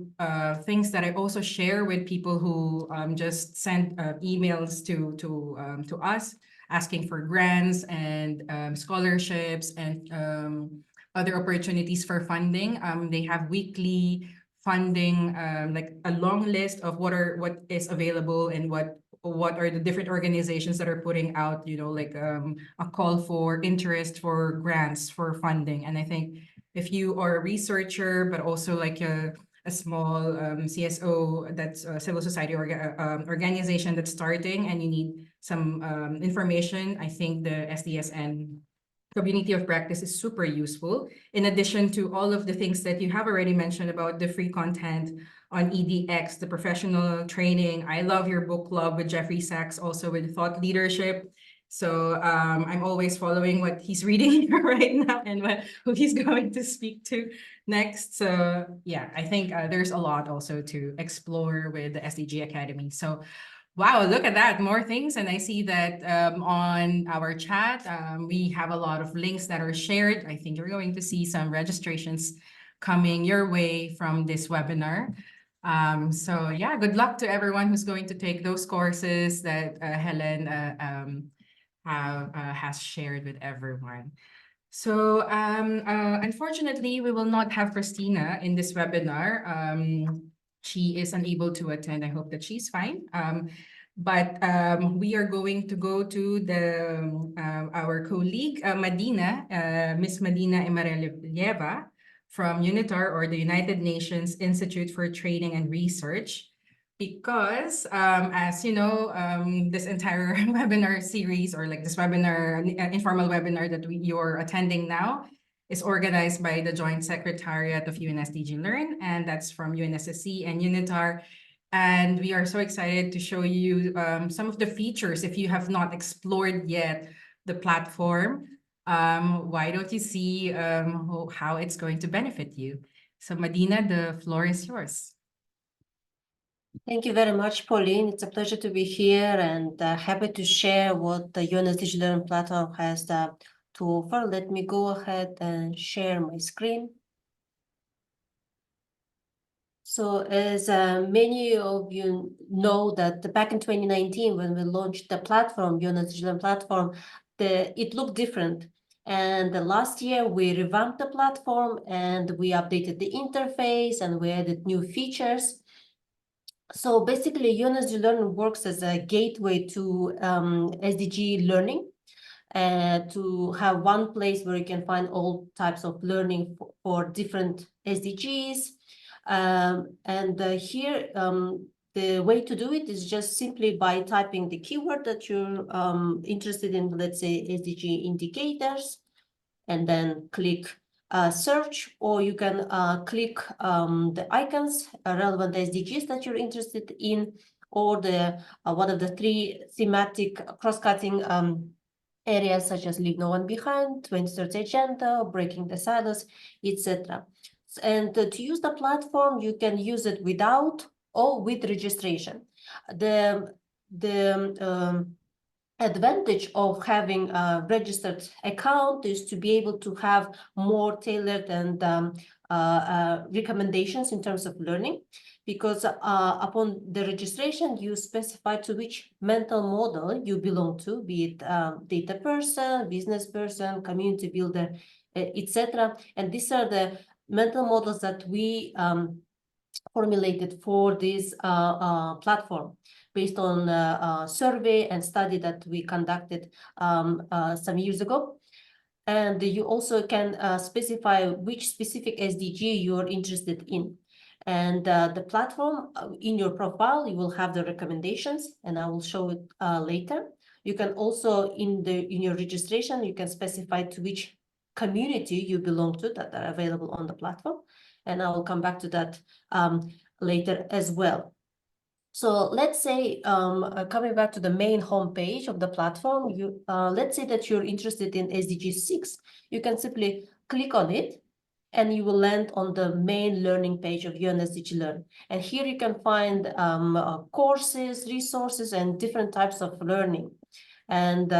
things that I also share with people who just send emails to us asking for grants and scholarships and other opportunities for funding. They have weekly funding, like a long list of what is available and what are the different organizations that are putting out, you know, like a call for interest for grants for funding. And I think if you are a researcher, but also like a small CSO, that's a civil society organization that's starting and you need some information, I think the SDSN community of practice is super useful. In addition to all of the things that you have already mentioned about the free content on EDX, the professional training. I love your book club with Jeffrey Sachs, also with thought leadership. So I'm always following what he's reading right now and who he's going to speak to next. So yeah, I think there's a lot also to explore with the SDG Academy. So wow, look at that, more things. And I see that on our chat, we have a lot of links that are shared. I think you're going to see some registrations coming your way from this webinar. So yeah, good luck to everyone who's going to take those courses that Helen has shared with everyone. So unfortunately, we will not have Christina in this webinar. She is unable to attend. I hope that she's fine. But we are going to go to our colleague, Madina, Miss Madina Imarelieva from UNITAR, or the United Nations Institute for Training and Research. Because as you know, this entire webinar series, or like this webinar, informal webinar that you're attending now, is organized by the Joint Secretariat of UNSDG Learn, and that's from UNSSC and UNITAR. And we are so excited to show you some of the features. If you have not explored yet the platform, why don't you see how it's going to benefit you? So Madina, the floor is yours. Thank you very much, Pauline. It's a pleasure to be here and happy to share what the UNSDG Learn platform has to offer. Let me go ahead and share my screen. So as many of you know that back in 2019, when we launched the platform, UNSDG Learn platform, it looked different. And last year, we revamped the platform and we updated the interface and we added new features. So basically, UNSDG Learn works as a gateway to SDG learning, to have one place where you can find all types of learning for different SDGs. Here, the way to do it is just simply by typing the keyword that you're interested in, let's say SDG indicators, and then click search, or you can click the icons, relevant SDGs that you're interested in, or the one of the 3 thematic cross-cutting areas such as Leave No One Behind, 2030 Agenda, Breaking the Silos, etc. And to use the platform, you can use it without or with registration. The advantage of having a registered account is to be able to have more tailored and recommendations in terms of learning, because upon the registration, you specify to which mental model you belong to, be it data person, business person, community builder, etc. And these are the mental models that we formulated for this platform, based on a survey and study that we conducted some years ago. And you also can specify which specific SDG you are interested in. And the platform, in your profile, you will have the recommendations, and I will show it later. You can also, in your registration, you can specify to which community you belong to that are available on the platform. And I will come back to that later as well. So let's say, coming back to the main homepage of the platform, let's say that you're interested in SDG 6. You can simply click on it, and you will land on the main learning page of UN SDG Learn. And here you can find courses, resources, and different types of learning. And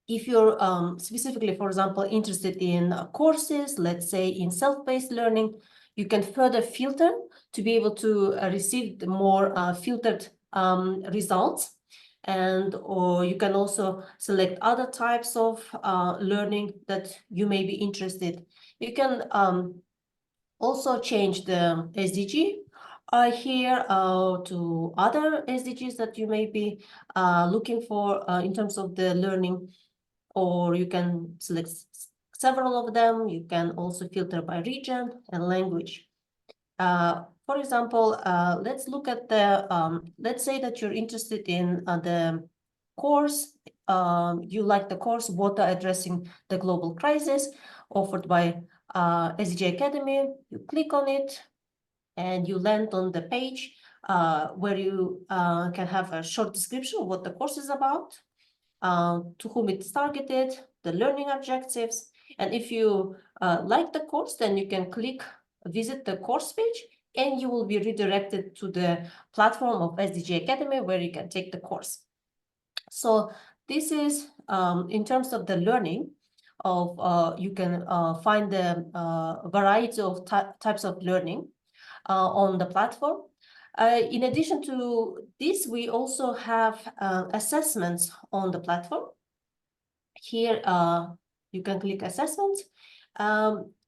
if you're specifically, for example, interested in courses, let's say in self-paced learning, you can further filter to be able to receive the more filtered results. And or you can also select other types of learning that you may be interested. You can also change the SDG here to other SDGs that you may be looking for in terms of the learning, or you can select several of them. You can also filter by region and language. For example, let's look at the, let's say that you're interested in the course. You like the course Water Addressing the Global Crisis, offered by SDG Academy. You click on it and you land on the page where you can have a short description of what the course is about, to whom it's targeted, the learning objectives. And if you like the course, then you can click visit the course page, and you will be redirected to the platform of SDG Academy where you can take the course. So this is in terms of the learning of, you can find the variety of types of learning on the platform. In addition to this, we also have assessments on the platform. Here, you can click assessments.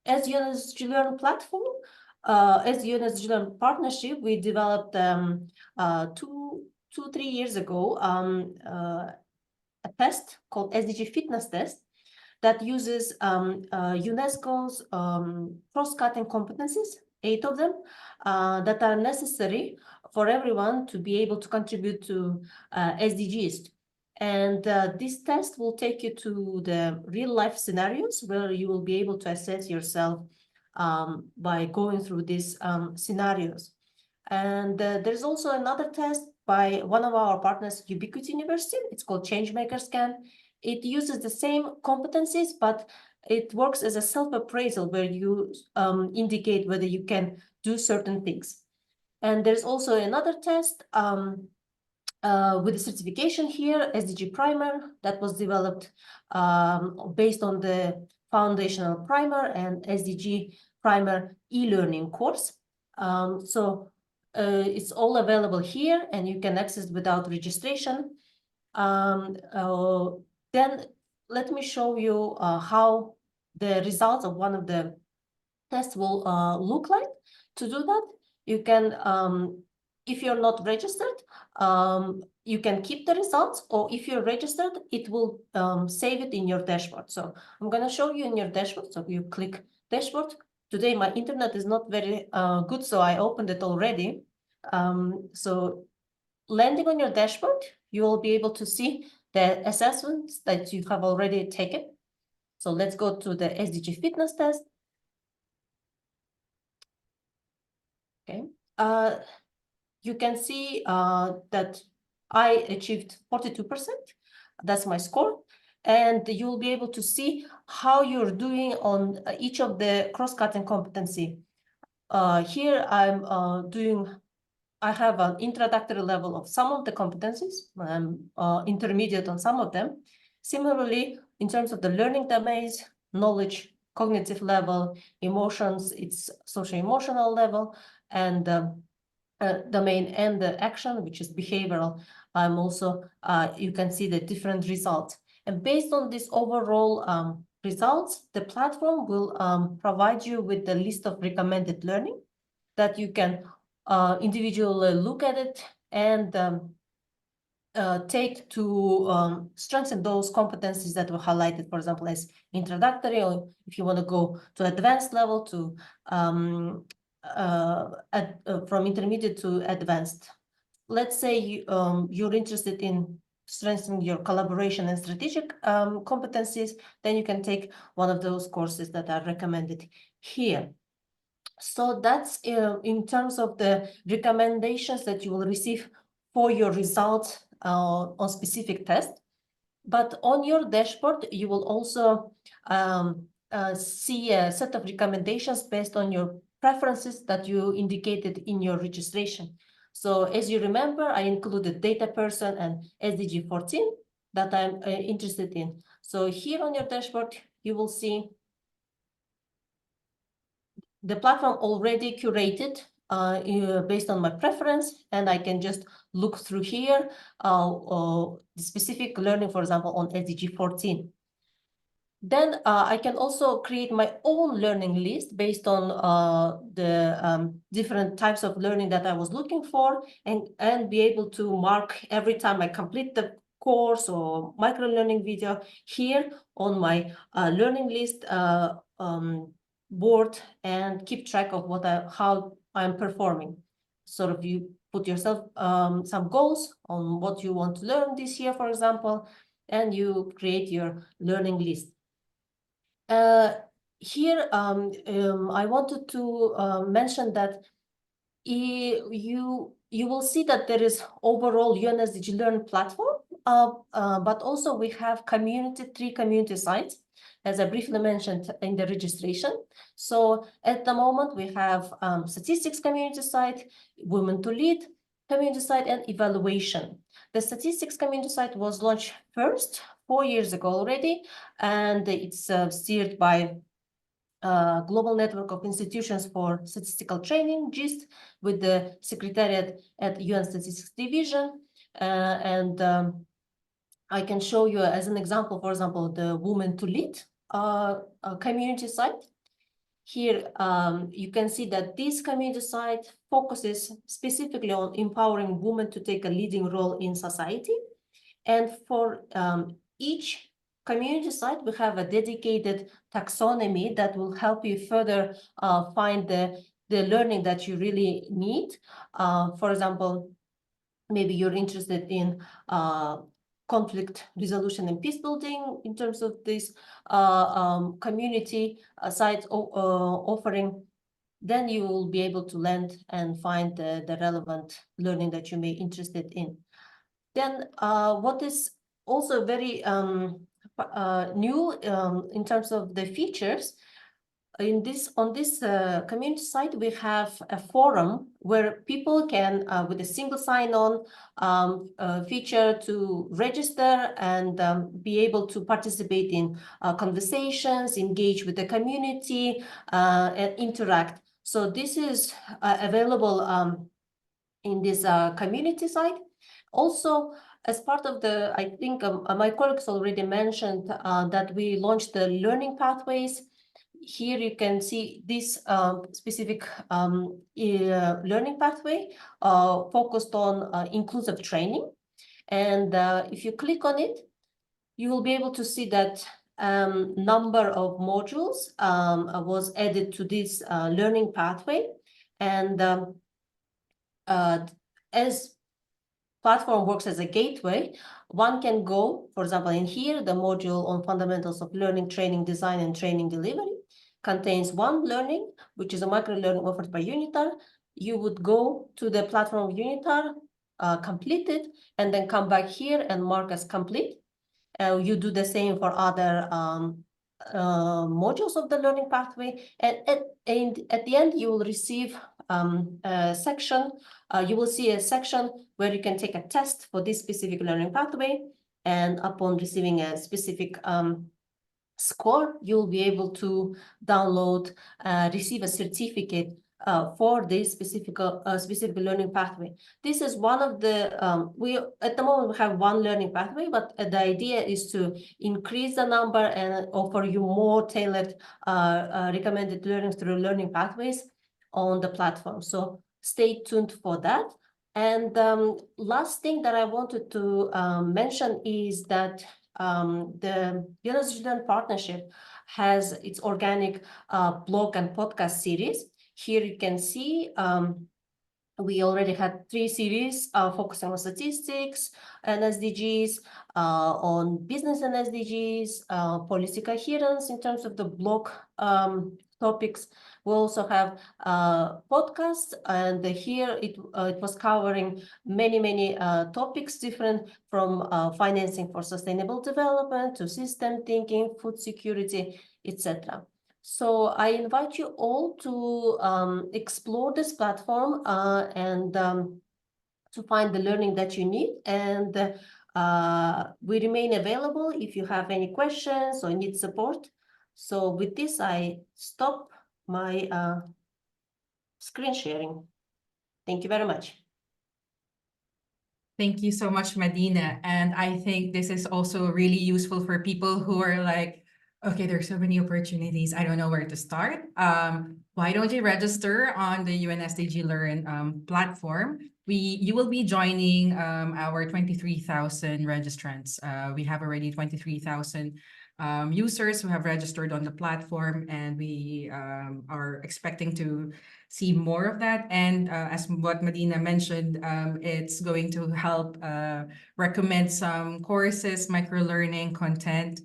As UN SDG Learn platform, as UN SDG Learn partnership, we developed 3 years ago a test called SDG Fitness Test that uses UNESCO's cross-cutting competencies, 8 of them, that are necessary for everyone to be able to contribute to SDGs. And this test will take you to the real-life scenarios where you will be able to assess yourself by going through these scenarios. And there's also another test by one of our partners, Ubiquity University. It's called Changemaker Scan. It uses the same competencies, but it works as a self-appraisal where you indicate whether you can do certain things. And there's also another test with the certification here, SDG Primer, that was developed based on the Foundational Primer and SDG Primer e-learning course. So it's all available here, and you can access without registration. Then let me show you how the results of one of the tests will look like. To do that, you can, if you're not registered, you can keep the results, or if you're registered, it will save it in your dashboard. So I'm going to show you in your dashboard. So you click dashboard. Today, my internet is not very good, so I opened it already. So landing on your dashboard, you will be able to see the assessments that you have already taken. So let's go to the SDG Fitness Test. Okay. You can see that I achieved 42%. That's my score. And you'll be able to see how you're doing on each of the cross-cutting competency. Here I have an introductory level of some of the competencies. I'm intermediate on some of them. Similarly, in terms of the learning domains, knowledge, cognitive level, emotions, it's social-emotional level, and domain and the action, which is behavioral. I'm also, you can see the different results. And based on this overall results, the platform will provide you with the list of recommended learning that you can individually look at it and take to strengthen those competencies that were highlighted, for example, as introductory, or if you want to go to advanced level to from intermediate to advanced. Let's say you're interested in strengthening your collaboration and strategic competencies, then you can take one of those courses that are recommended here. So that's in terms of the recommendations that you will receive for your results on specific tests. But on your dashboard, you will also see a set of recommendations based on your preferences that you indicated in your registration. So as you remember, I included data person and SDG 14 that I'm interested in. So here on your dashboard, you will see the platform already curated based on my preference, and I can just look through here the specific learning, for example, on SDG 14. Then I can also create my own learning list based on the different types of learning that I was looking for, and be able to mark every time I complete the course or micro learning video here on my learning list board, and keep track of how I'm performing. Sort of you put yourself some goals on what you want to learn this year, for example, and you create your learning list. Here, I wanted to mention that you will see that there is overall UNSDG Learn platform, but also we have three community sites, as I briefly mentioned in the registration. So at the moment, we have statistics community site, Women to Lead community site, and evaluation. The statistics community site was launched first 4 years ago already, and it's steered by Global Network of Institutions for Statistical Training, GIST, with the Secretariat at UN Statistics Division. I can show you as an example, for example, the Women to Lead community site. Here, you can see that this community site focuses specifically on empowering women to take a leading role in society. And for each community site, we have a dedicated taxonomy that will help you further find the learning that you really need. For example, maybe you're interested in conflict resolution and peace building in terms of this community site offering. Then you will be able to land and find the relevant learning that you may be interested in. Then what is also very new in terms of the features, on this community site, we have a forum where people can, with a single sign-on feature, to register and be able to participate in conversations, engage with the community, and interact. So this is available in this community site. Also, as part of the, I think my colleagues already mentioned that we launched the learning pathways. Here you can see this specific learning pathway focused on inclusive training. And if you click on it, you will be able to see that number of modules was added to this learning pathway. And as platform works as a gateway, one can go, for example, in here, the module on fundamentals of learning, training, design, and training delivery contains one learning, which is a micro learning offered by UNITAR. you would go to the platform Unitar, complete it, and then come back here and mark as complete. You do the same for other modules of the learning pathway. And at the end, you will receive a section. You will see a section where you can take a test for this specific learning pathway. And upon receiving a specific score, you'll be able to download, receive a certificate for this specific learning pathway. This is one of the, we at the moment we have one learning pathway, but the idea is to increase the number and offer you more tailored recommended learning through learning pathways on the platform. So stay tuned for that. And last thing that I wanted to mention is that the UNS partnership has its organic blog and podcast series. Here you can see we already had 3 series focusing on statistics and SDGs, on business and SDGs, policy coherence in terms of the blog topics. We also have podcasts, and here it was covering many topics, different from financing for sustainable development to system thinking, food security, etc. So I invite you all to explore this platform and to find the learning that you need. And we remain available if you have any questions or need support. So with this, I stop my screen sharing. Thank you very much. Thank you so much, Medina. And I think this is also really useful for people who are like, okay, there's so many opportunities, I don't know where to start. Why don't you register on the UN SDG Learn platform? You will be joining our 23,000 registrants. We have already 23,000 users who have registered on the platform, and we are expecting to see more of that. And as what Medina mentioned, it's going to help recommend some courses, micro-learning content.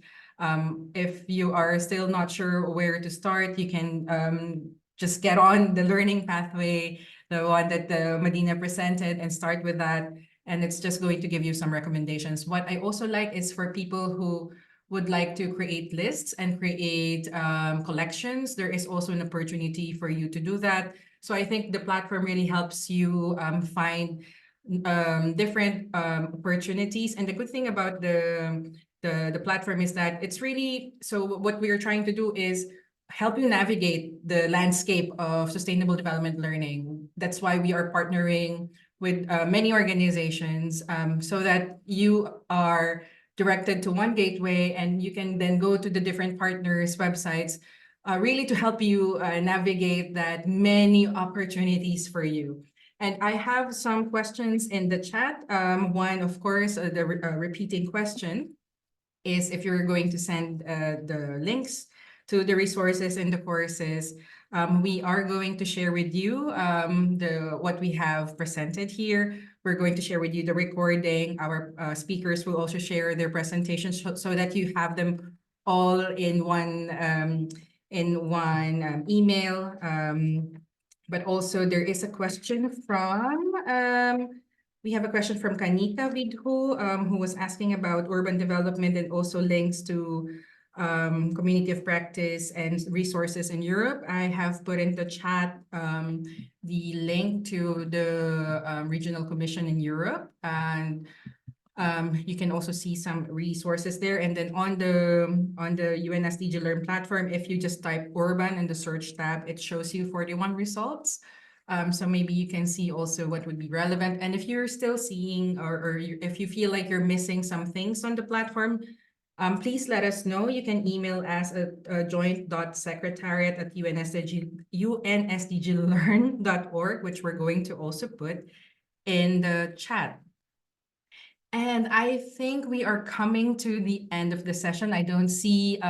If you are still not sure where to start, you can just get on the learning pathway, the one that Medina presented, and start with that. And it's just going to give you some recommendations. What I also like is for people who would like to create lists and create collections, there is also an opportunity for you to do that. So I think the platform really helps you find different opportunities. And the good thing about the platform is that it's really, so what we are trying to do is help you navigate the landscape of sustainable development learning. That's why we are partnering with many organizations so that you are directed to one gateway, and you can then go to the different partners' websites really to help you navigate that many opportunities for you. And I have some questions in the chat. One, of course, the repeating question is if you're going to send the links to the resources and the courses. We are going to share with you what we have presented here. We're going to share with you the recording. Our speakers will also share their presentations so that you have them all in one email. But also there is a question from, we have a question from Kanika Vidhu, who was asking about urban development and also links to community of practice and resources in Europe. I have put in the chat the link to the Regional Commission in Europe, and you can also see some resources there. And then on the UN SDG Learn platform, if you just type urban in the search tab, it shows you 41 results. So maybe you can see also what would be relevant. And if you're still seeing, or if you feel like you're missing some things on the platform, please let us know. You can email us at joint.secretariat@unsdglearn.org, which we're going to also put in the chat. And I think we are coming to the end of the session. I don't see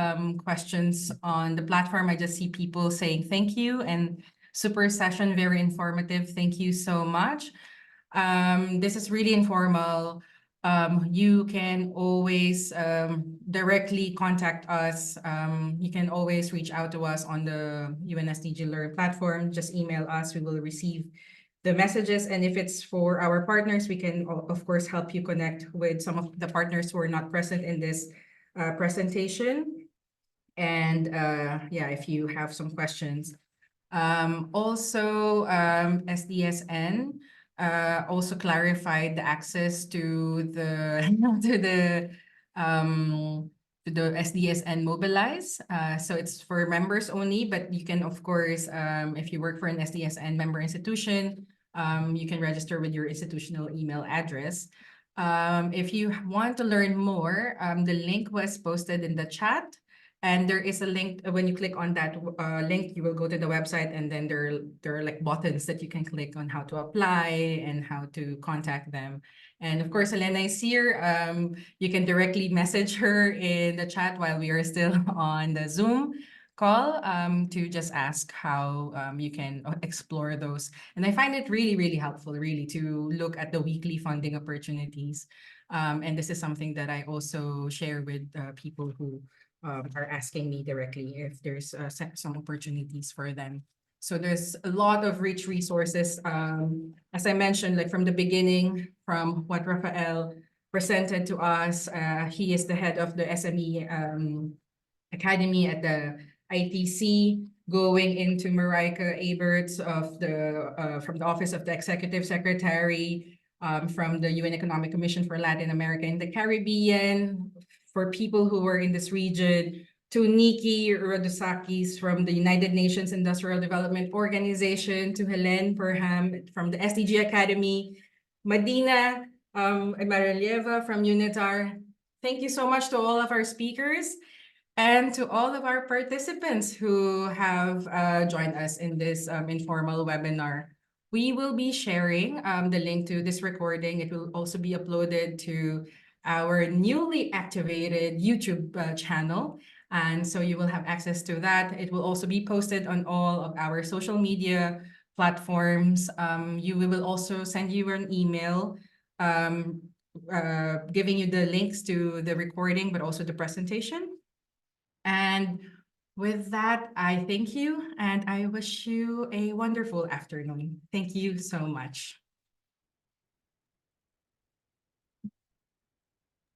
questions on the platform. I just see people saying thank you, and super session, very informative. Thank you so much. This is really informal. You can always directly contact us. You can always reach out to us on the UNSDG Learn platform. Just email us. We will receive the messages. And if it's for our partners, we can, of course, help you connect with some of the partners who are not present in this presentation. And yeah, if you have some questions. Also, SDSN also clarified the access to the to the SDSN Mobilize. So it's for members only, but you can, of course, if you work for an SDSN member institution, you can register with your institutional email address. If you want to learn more, the link was posted in the chat. And there is a link. When you click on that link, you will go to the website, and then there are like buttons that you can click on how to apply and how to contact them. And of course, Elena is here. You can directly message her in the chat while we are still on the Zoom call to just ask how you can explore those. And I find it really, really helpful, really, to look at the weekly funding opportunities. And this is something that I also share with people who are asking me directly if there's some opportunities for them. So there's a lot of rich resources. As I mentioned, like from the beginning, from what Rafael presented to us, he is the head of the SME Academy at the ITC, going into Marika Aberts of from the Office of the Executive Secretary, from the UN Economic Commission for Latin America and the Caribbean, for people who are in this region, to Nikki Rodosakis from the United Nations Industrial Development Organization, to Helen Perham from the SDG Academy, Madina Maralieva from UNITAR. Thank you so much to all of our speakers and to all of our participants who have joined us in this informal webinar. We will be sharing the link to this recording. It will also be uploaded to our newly activated YouTube channel. And so you will have access to that. It will also be posted on all of our social media platforms. We will also send you an email giving you the links to the recording, but also the presentation. And with that, I thank you and I wish you a wonderful afternoon. Thank you so much.